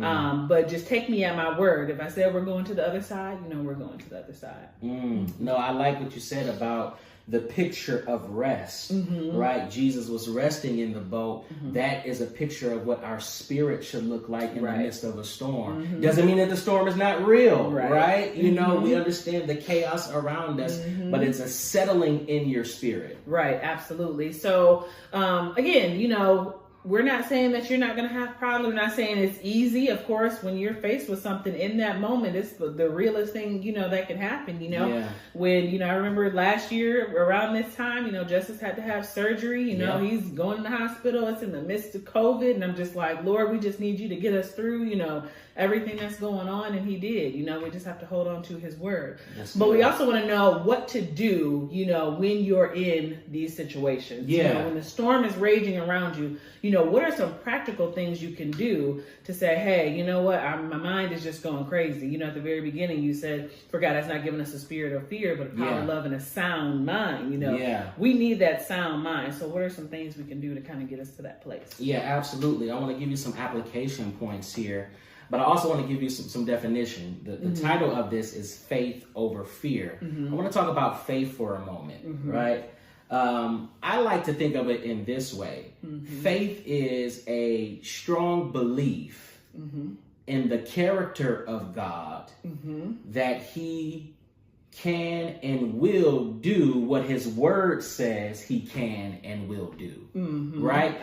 But just take me at my word. If I said we're going to the other side, we're going to the other side. No, I like what you said about the picture of rest, right? Jesus was resting in the boat. That is a picture of what our spirit should look like in the midst of a storm. Doesn't mean that the storm is not real, right? We understand the chaos around us, but it's a settling in your spirit. Right, absolutely. So, again, we're not saying that you're not going to have problems. We're not saying it's easy. Of course, when you're faced with something in that moment, it's the realest thing, that can happen, When, I remember last year around this time, Justice had to have surgery. He's going to the hospital. It's in the midst of COVID. And I'm just like, Lord, we just need you to get us through, everything that's going on. And he did. We just have to hold on to his word. But we also want to know what to do, when you're in these situations. When the storm is raging around you, what are some practical things you can do to say, hey, you know what? My mind is just going crazy. At the very beginning, you said, for God has not given us a spirit of fear, but a power, love, and a sound mind. We need that sound mind. So what are some things we can do to kind of get us to that place? Yeah, absolutely. I want to give you some application points here, but I also want to give you some definition. The title of this is Faith Over Fear. I want to talk about faith for a moment, right? I like to think of it in this way. Faith is a strong belief in the character of God, that he can and will do what his word says he can and will do, right?